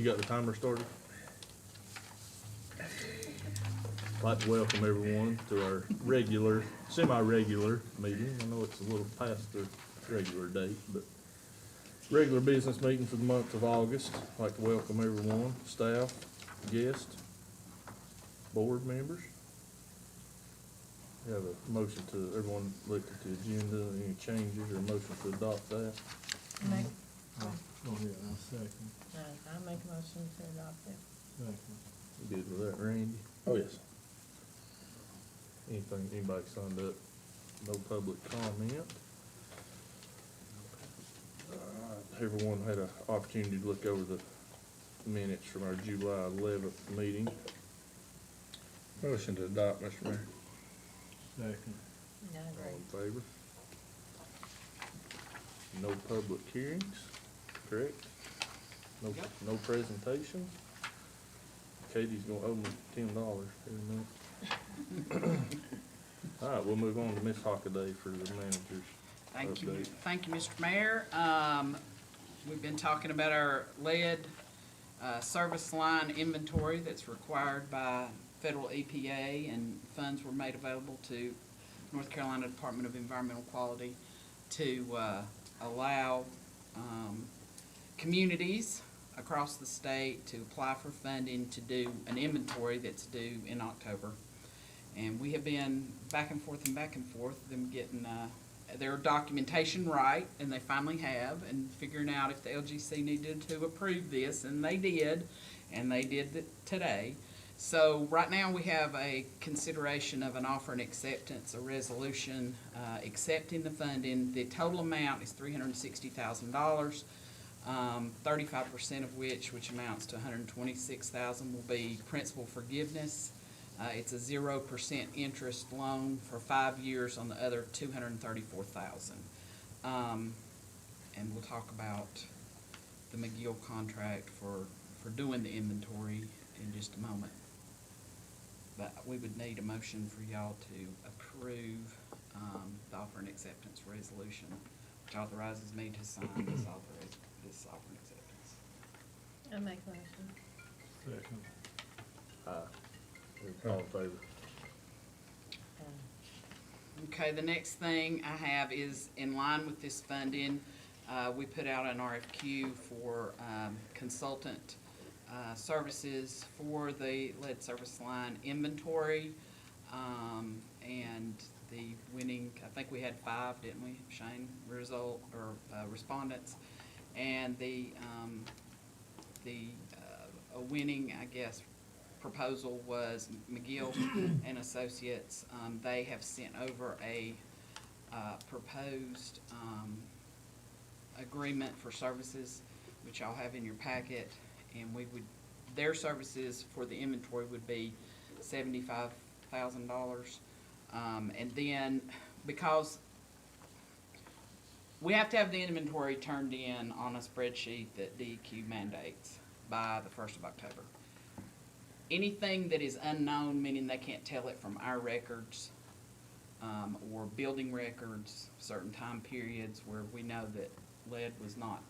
You got the timer started? I'd like to welcome everyone to our regular, semi-regular meeting. I know it's a little past the regular date, but regular business meeting for the month of August. I'd like to welcome everyone, staff, guests, board members. We have a motion to, everyone looked at the agenda, any changes or motion to adopt that? Make, Go ahead, I'll second. I make a motion to adopt it. Second. You good with that, Randy? Oh, yes. Anything, anybody signed up? No public comment? Everyone had an opportunity to look over the minutes from our July 11th meeting. Motion to adopt, Mr. Mayor. Second. Yeah, I All agree. in favor? No public hearings, correct? No, no presentations? Katie's gonna owe me $10 every month. All right, we'll move on to Ms. Hockaday for the manager's Thank you, update. thank you, Mr. Mayor. We've been talking about our lead service line inventory that's required by federal EPA, and funds were made available to North Carolina Department of Environmental Quality to allow communities across the state to apply for funding to do an inventory that's due in October. And we have been back and forth, them getting their documentation right, and they finally have, and figuring out if the LGC needed to approve this, and they did it today. So right now we have a consideration of an offer and acceptance, a resolution accepting the funding. The total amount is $360,000. 35% of which amounts to $126,000, will be principal forgiveness. It's a 0% interest loan for 5 years on the other $234,000. And we'll talk about the McGill contract for doing the inventory in just a moment. But we would need a motion for y'all to approve the offer and acceptance resolution, which authorizes me to sign this offer and acceptance. I make a motion. Second. All in favor? Okay, the next thing I have is in line with this funding. We put out an RFQ for consultant services for the lead service line inventory. And the winning, I think we had 5, didn't we, Shane, respondents? And the winning, I guess, proposal was McGill and Associates. They have sent over a proposed agreement for services, which y'all have in your packet, and their services for the inventory would be $75,000. And then, because we have to have the inventory turned in on a spreadsheet that DEQ mandates by the 1st of October. Anything that is unknown, meaning they can't tell it from our records, or building records, certain time periods where we know that lead was not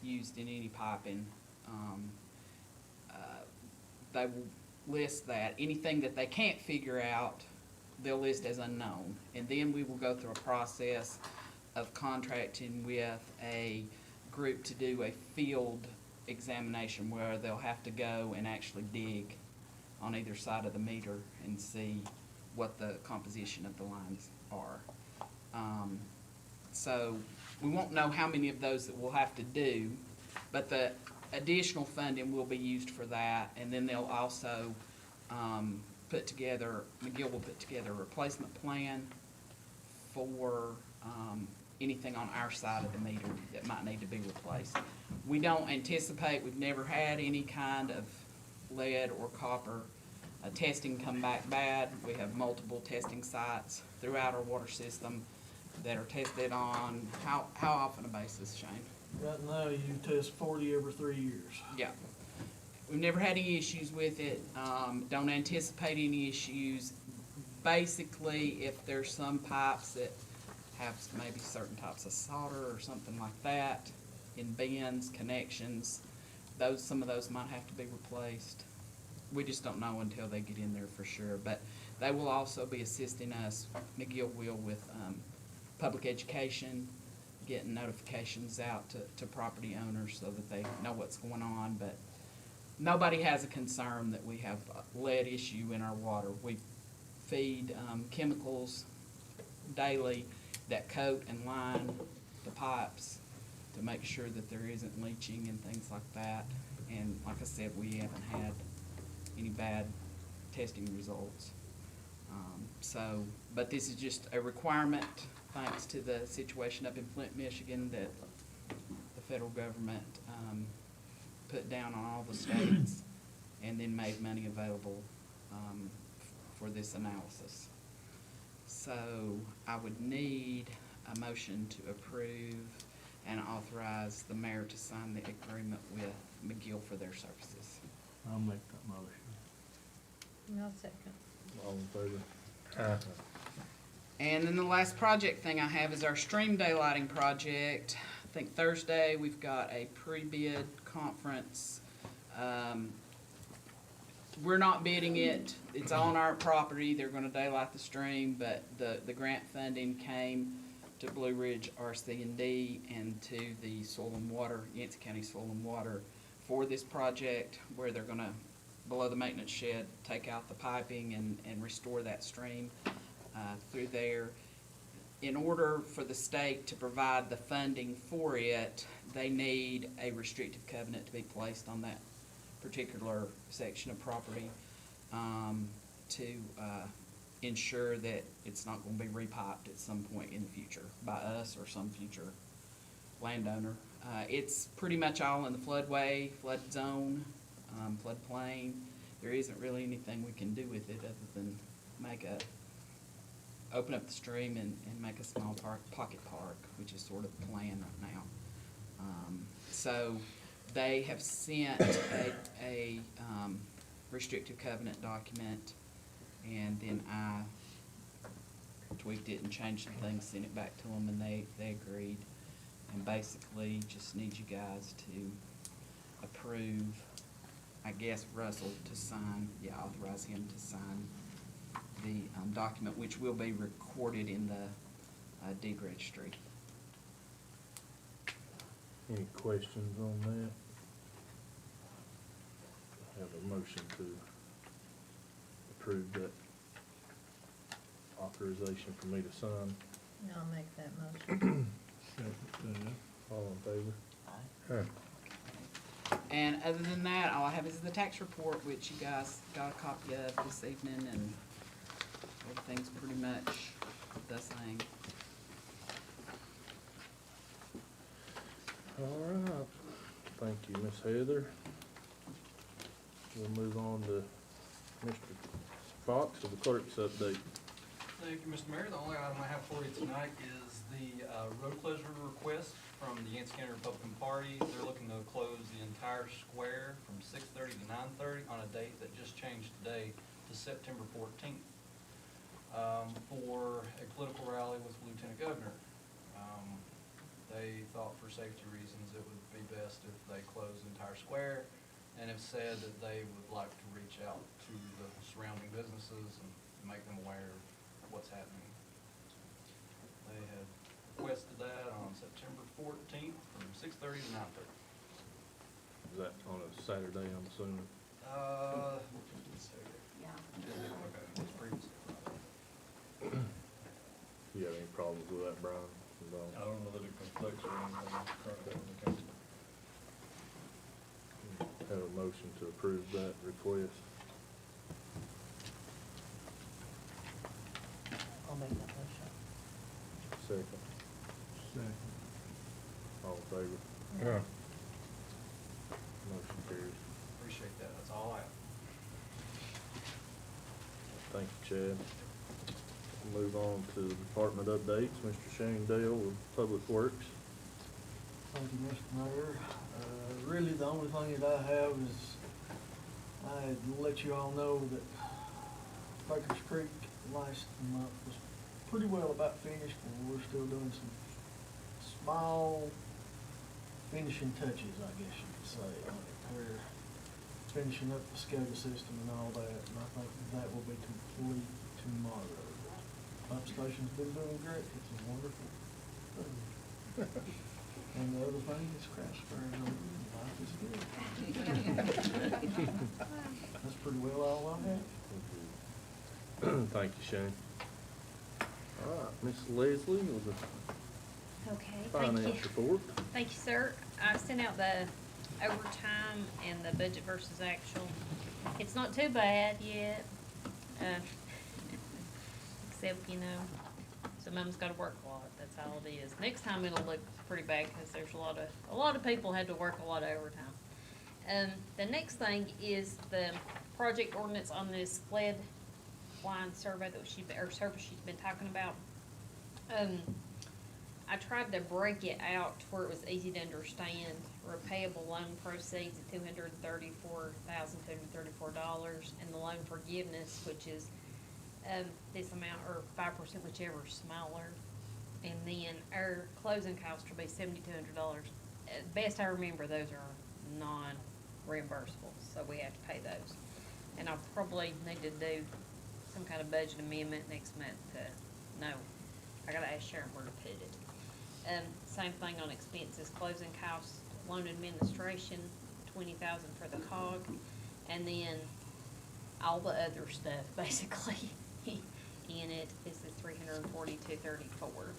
used in any piping, they will list that. Anything that they can't figure out, they'll list as unknown. And then we will go through a process of contracting with a group to do a field examination where they'll have to go and actually dig on either side of the meter and see what the composition of the lines are. So we won't know how many of those that we'll have to do, but the additional funding will be used for that, and then they'll also McGill will put together a replacement plan for anything on our side of the meter that might need to be replaced. We don't anticipate, we've never had any kind of lead or copper testing come back bad. We have multiple testing sites throughout our water system that are tested on how often a basis, Shane? Right now, you test 40 every 3 years. Yeah. We've never had any issues with it. Don't anticipate any issues. Basically, if there's some pipes that have maybe certain types of solder or something like that in bends, connections, some of those might have to be replaced. We just don't know until they get in there for sure, but they will also be assisting us, McGill will, with, public education, getting notifications out to property owners so that they know what's going on, but nobody has a concern that we have a lead issue in our water. We feed, chemicals daily that coat and line the pipes to make sure that there isn't leaching and things like that. And like I said, we haven't had any bad testing results. But this is just a requirement, thanks to the situation up in Flint, Michigan, that the federal government, put down on all the states and then made money available, for this analysis. So I would need a motion to approve and authorize the mayor to sign the agreement with McGill for their services. I'll make that motion. I'll second. All in favor? And then the last project thing I have is our stream daylighting project. I think Thursday, we've got a pre-bid conference. We're not bidding it, it's on our property, they're gonna daylight the stream, but the grant funding came to Blue Ridge RC&D and to the Soil and Water, Yancey County Soil and Water for this project, where they're gonna, below the maintenance shed, take out the piping and restore that stream through there. In order for the state to provide the funding for it, they need a restrictive covenant to be placed on that particular section of property, to ensure that it's not gonna be repiped at some point in the future by us or some future landowner. It's pretty much all in the floodway, flood zone, floodplain. There isn't really anything we can do with it other than open up the stream and make a small pocket park, which is sort of the plan right now. So they have sent a restrictive covenant document, and then I tweaked it and changed some things, sent it back to them, and they agreed. And basically, just need you guys to approve, I guess Russell to sign, authorize him to sign the document, which will be recorded in the deed registry. Any questions on that? Have a motion to approve that authorization for me to sign. I'll make that motion. Second that. All in favor? And other than that, all I have is the tax report, which you guys got a copy of this evening, and everything's pretty much the same. All right. Thank you, Miss Heather. We'll move on to Mr. Fox of the clerk's update. Thank you, Mr. Mayor. The only item I have for you tonight is the road closure request from the Yancey County Republican Party. They're looking to close the entire square from 6:30 to 9:30 on a date that just changed today to September 14th for a political rally with Lieutenant Governor. They thought for safety reasons it would be best if they closed the entire square, and have said that they would like to reach out to the surrounding businesses and make them aware of what's happening. They have requested that on September 14th from 6:30 to 9:30. Is that on a Saturday, I'm assuming? Yeah. Okay, it's previously. Do you have any problems with that, Brian? I don't know that it conflicts or anything currently in the council. Have a motion to approve that request. I'll make that motion. Second. Second. All in favor? Yeah. Motion carries. Appreciate that. That's all I have. Thank you, Chad. Move on to department updates. Mr. Shane Dale with Public Works. Thank you, Mr. Mayor. Really, the only thing that I have is, I had let you all know that Baker's Creek last month was pretty well about finished, and we're still doing some small finishing touches, I guess you could say, on it. They're finishing up the SCADA system and all that, and I think that will be complete tomorrow. Pump station's been doing great, it's a wonderful thing. And the other thing is crash sparing on life is good. That's pretty well all I have. Thank you, Shane. All right, Miss Leslie with the Okay, thank you. finance report. Thank you, sir. I sent out the overtime and the budget versus actual. It's not too bad yet. Except, some of them's gotta work a lot, that's all it is. Next time it'll look pretty bad, cause there's a lot of people had to work a lot of overtime. The next thing is the project ordinance on this lead line survey that service she's been talking about. I tried to break it out to where it was easy to understand. Repayable loan proceeds at $234,234, and the loan forgiveness, which is this amount, or 5%, whichever is smaller. And then our closing costs will be $7,200. Best I remember, those are non-reimbursable, so we have to pay those. And I'll probably need to do some kind of budget amendment next month to know. I gotta ask Sharon where to put it. Same thing on expenses, closing costs, loan administration, $20,000 for the COG, and then all the other stuff, basically, in it is the $342.34.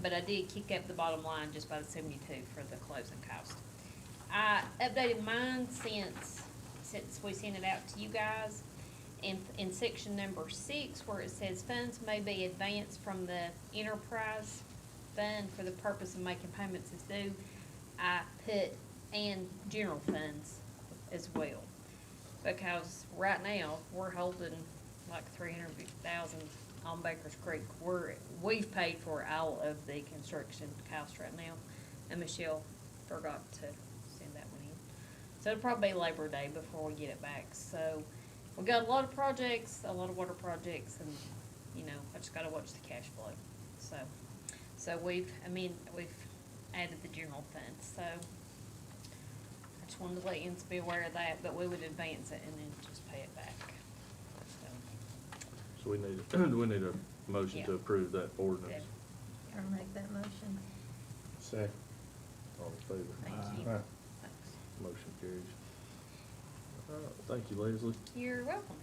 But I did kick up the bottom line just by the 72 for the closing cost. I updated mine since we sent it out to you guys. In section number 6, where it says funds may be advanced from the enterprise fund for the purpose of making payments as due, I put and general funds as well. Because right now, we're holding like $350,000 on Baker's Creek. We've paid for all of the construction costs right now, and Michelle forgot to send that one in. So it'll probably be Labor Day before we get it back. So we got a lot of projects, a lot of water projects, and I just gotta watch the cash flow. So we've added the general fund. So I just wanted to let you be aware of that, but we would advance it and then just pay it back. So we need a motion to Yeah. approve that ordinance. I'll make that motion. Second. All in favor? Thank you. Aye. Thanks. Motion carries. All right, thank you, Leslie. You're welcome.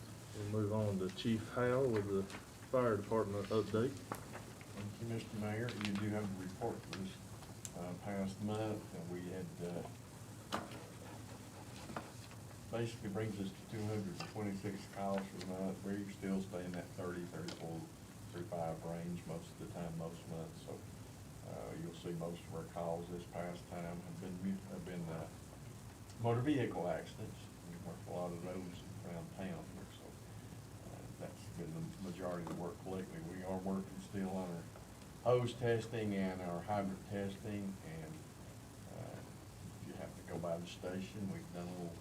We'll move on to Chief Howell with the fire department update. Thank you, Mr. Mayor. You do have a report for this past month, and we had, basically brings us to 226 calls per month. We're still staying at 30, 34, 35 range most of the time, most months. So you'll see most of our calls this past time have been motor vehicle accidents. We work a lot of those around town here, so that's been the majority of the work lately. We are working still on our hose testing and our hydrant testing, and if you have to go by the station, we've done a little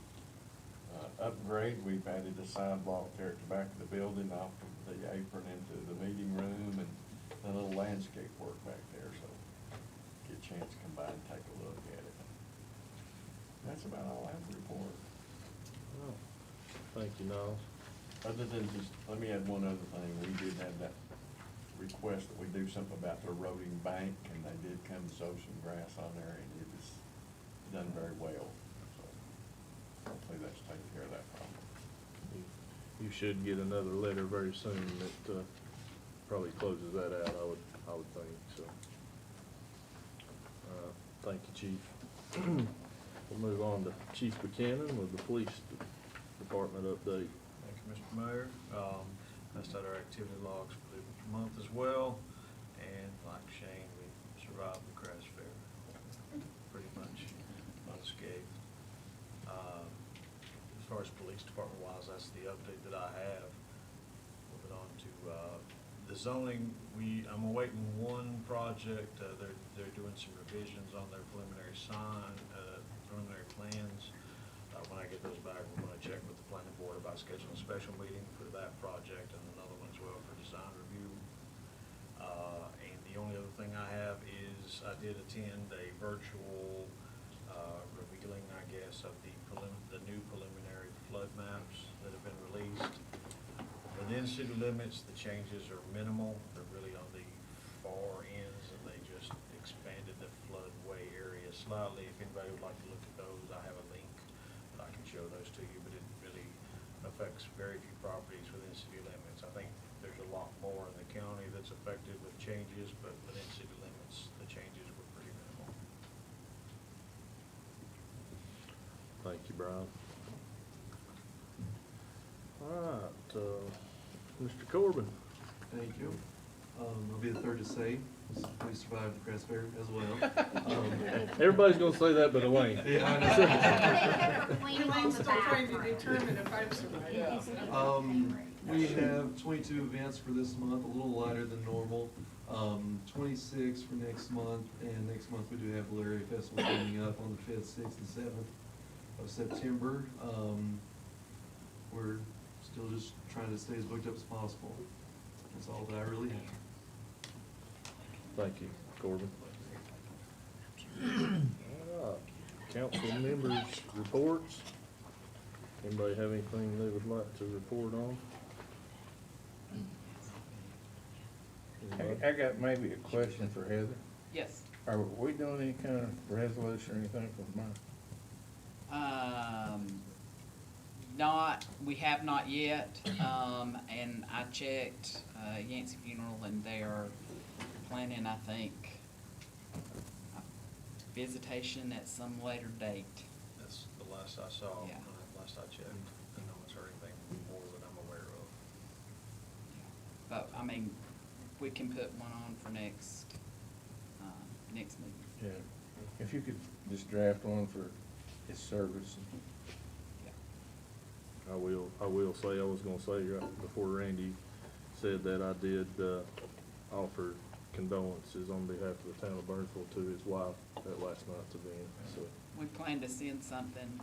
upgrade. We've added a sidewalk there at the back of the building off of the apron into the meeting room, and a little landscape work back there, so get a chance to come by and take a look at it. That's about all I have to report. Oh, thank you, Niles. Other than just, let me add one other thing. We did have that request that we do something about the eroding bank, and they did come and sow some grass on there, and it was done very well. So hopefully that's taking care of that problem. You should get another letter very soon that probably closes that out, I would think, so. Thank you, Chief. We'll move on to Chief Buchanan with the police department update. Thank you, Mr. Mayor. That's our activity logs for the month as well, and like Shane, we survived the crash fair pretty much unscathed. As far as police department wise, that's the update that I have. Moving on to the zoning, I'm awaiting one project. They're doing some revisions on their preliminary preliminary plans. When I get those back, we're gonna check with the planning board about scheduling a special meeting for that project and another one as well for design review. And the only other thing I have is I did attend a virtual revealing, I guess, guess, of the new preliminary flood maps that have been released. Within city limits, the changes are minimal. They're really on the far ends, and they just expanded the floodway area slightly. If anybody would like to look at those, I have a link that I can show those to you, but it really affects very few properties within city limits. I think there's a lot more in the county that's affected with changes, but within city limits, the changes were pretty minimal. Thank you, Brian. All right, Mr. Corbin. Thank you. I'll be the third to say, we survived the Crafts Fair as well. Everybody's gonna say that but Elaine. Yeah, I know. Elaine's still trying to determine if I've survived. We have 22 events for this month, a little lighter than normal. 26 for next month, and next month we do have the Larry Festival coming up on the 5th, 6th, and 7th of September. We're still just trying to stay as booked up as possible. That's all that I really have. Thank you, Corbin. All right, council members' reports. Anybody have anything they would like to report on? Anybody? I got maybe a question for Heather. Yes. Are we doing any kind of resolution or anything for mine? We have not yet, and I checked, Yancey Funeral, and they are planning, I think, a visitation at some later date. That's the last I saw, Yeah. last I checked. No one's heard anything more that I'm aware of. But, I mean, we can put one on for next meeting. Yeah. If you could just draft one for his service. I will say, I was gonna say right before Randy said that, I did, offer condolences on behalf of the town of Burnsville to his wife at last night's event, so. We plan to send something,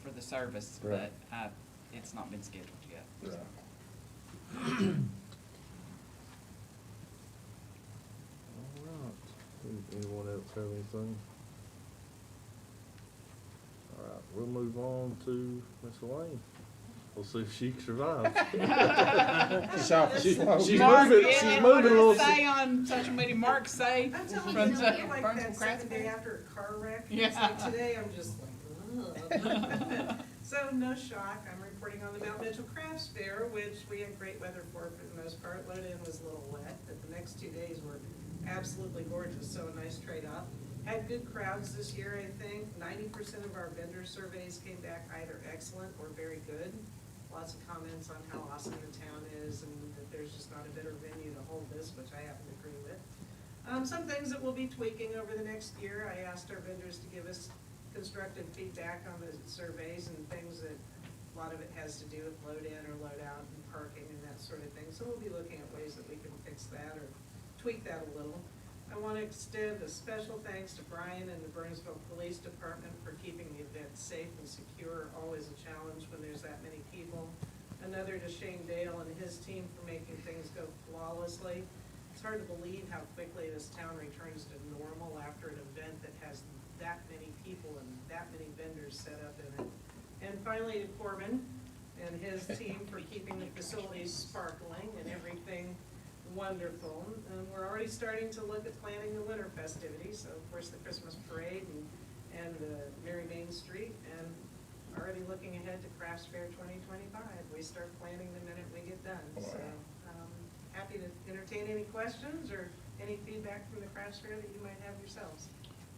for the service, Right. but it's not been scheduled yet. Right. All right. Anyone else have anything? All right, we'll move on to Miss Elaine. We'll see if she survives. She's Mark, moving, yeah, she's what moving a did little. it say on social media? Mark say I'm telling from you, the I feel like Burnsville that Crafts second day Fair? after a car wreck. Yeah. It's like today, I'm just like, ugh. So no shock, I'm reporting on the Mount Mitchell Crafts Fair, which we had great weather for the most part. Load-in was a little wet, but the next 2 days were absolutely gorgeous, so a nice trade-off. Had good crowds this year, I think. 90% of our vendor surveys came back either excellent or very good. Lots of comments on how awesome the town is and that there's just not a better venue to hold this, which I happen to agree with. Some things that we'll be tweaking over the next year. I asked our vendors to give us constructive feedback on the surveys and things that a lot of it has to do with load in or load out and parking and that sort of thing. So we'll be looking at ways that we can fix that or tweak that a little. I want to extend a special thanks to Brian and the Burnsville Police Department for keeping the event safe and secure, always a challenge when there's that many people. Another to Shane Dale and his team for making things go flawlessly. It's hard to believe how quickly this town returns to normal after an event that has that many people and that many vendors set up in it. And finally to Corbin and his team for keeping the facilities sparkling and everything wonderful. And we're already starting to look at planning the winter festivities, so of course the Christmas parade and the Merry Main Street, and already looking ahead to Crafts Fair 2025. We start planning the minute we get done. Wow. So happy to entertain any questions or any feedback from the Crafts Fair that you might have yourselves.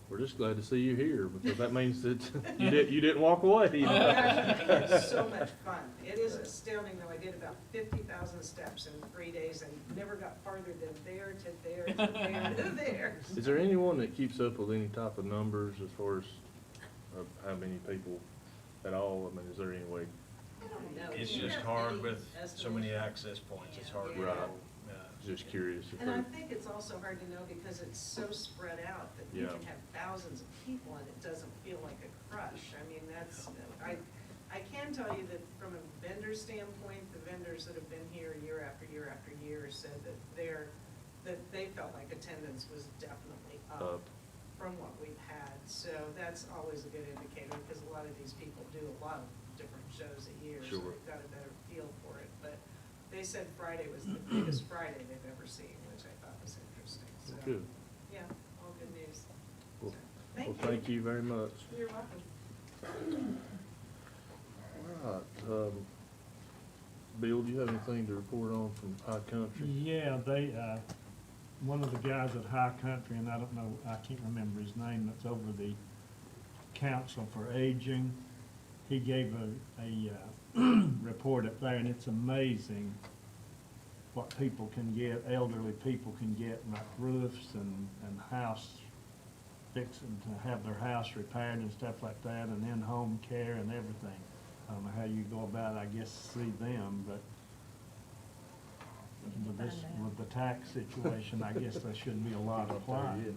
We're just glad to see you here, because that means that you didn't walk away. Oh my gosh, it's so much fun. It is astounding, though. I did about 50,000 steps in 3 days and never got farther than there to there to there to there. Is there anyone that keeps up with any type of numbers as far as how many people at all? I mean, is there any way? I don't know. It's Do you just have hard any with so many estimation? access points, it's hard to Yeah. know. Just curious if And I there, think it's also hard to know because it's so spread out that you Yeah. can have thousands of people and it doesn't feel like a crush. I mean, I can tell you that from a vendor standpoint, the vendors that have been here year after year after year said that they felt like attendance was definitely up Up. from what we've had. So that's always a good indicator, because a lot of these people do a lot of different shows a year, so Sure. they've got a better feel for it. But they said Friday was the biggest Friday they've ever seen, which I thought was interesting, so. Good. Yeah, all good news. Well, So, well, thank you very much. You're welcome. All right, Bill, do you have anything to report on from High Country? Yeah, they, one of the guys at High Country, and I don't know, I can't remember his name, that's over the Council for Aging. He gave a report up there, and it's amazing what people can get, elderly people can get, like roofs and house fixing to have their house repaired and stuff like that, and in-home care and everything. I don't know how you go about, I guess, see them, but with this, with the tax situation, I guess there shouldn't be a lot applied.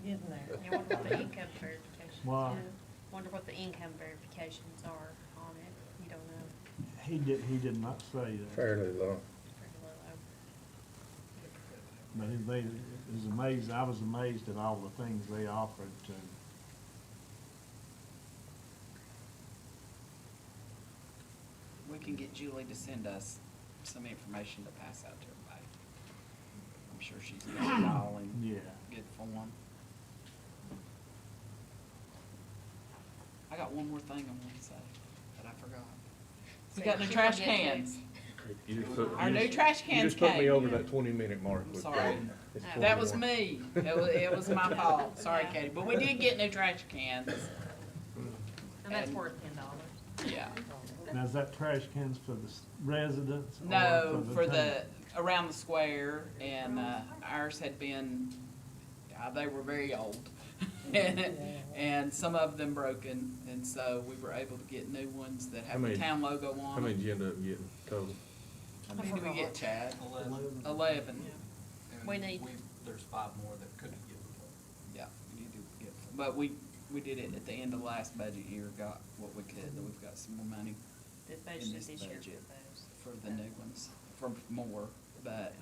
Getting there. I wonder what the income verifications, Why? wonder what the income verifications are on it, you don't know, He did not say that, Fairly low. pretty low. but it was amazing, I was amazed at all the things they offered to. We can get Julie to send us some information to pass out to everybody. I'm sure she's got it all in Yeah. good form. I got one more thing I want to say that I forgot. We Say got new she trash forgets it. cans. You just put- Our you new just- trash You cans just put me came. over that 20-minute mark. with Sorry. it's That was 21. me. It was my fault. Sorry, Katie. But we did get new trash cans. And that's And- worth $10. Yeah. Now, is that trash cans for the residents? or No, for the, tenants? around the square, and ours had been, they were very old. And some of them broken, and so we were able to get new ones that How have the many- town logo How on many them. did you end up getting total? How many did we get, Chad? 11. 11. And We need- there's 5 more that could get Yeah, we need to get, but we did it at the end of last budget year, got what we could, and we've got some more money This in budget this this year budget for those. for the new ones, for more, but,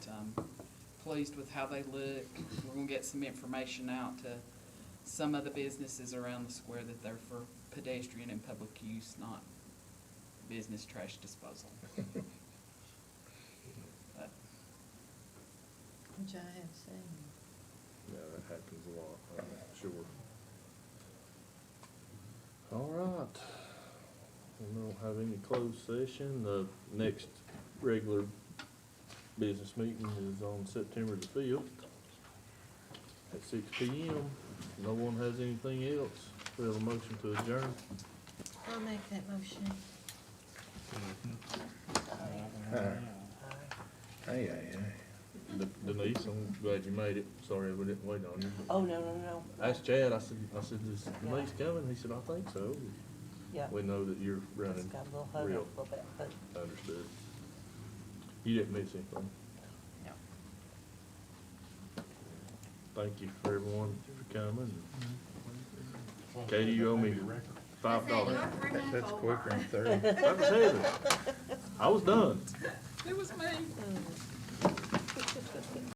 pleased with how they look. We're gonna get some information out to some of the businesses around the square that they're for pedestrian and public use, not business trash disposal. But Which I have seen. Yeah, that happens a lot, I'm sure. All right. We don't have any closed session. The next regular business meeting is on September the 5th at 6 p.m. No one has anything else. We have a motion to adjourn. I'll make that motion. Hey. Denise, I'm glad you made it. Sorry we didn't wait on you. Oh, no. I asked Chad, I said, is Denise coming? He said, I think so. Yeah. We know that you're Just running got a little hung real. up a little bit, but Understood. You didn't miss anything. No. Thank you for everyone for coming. Katie, you owe me $5. That's quicker than 30. I was heavy. I was done. It was me.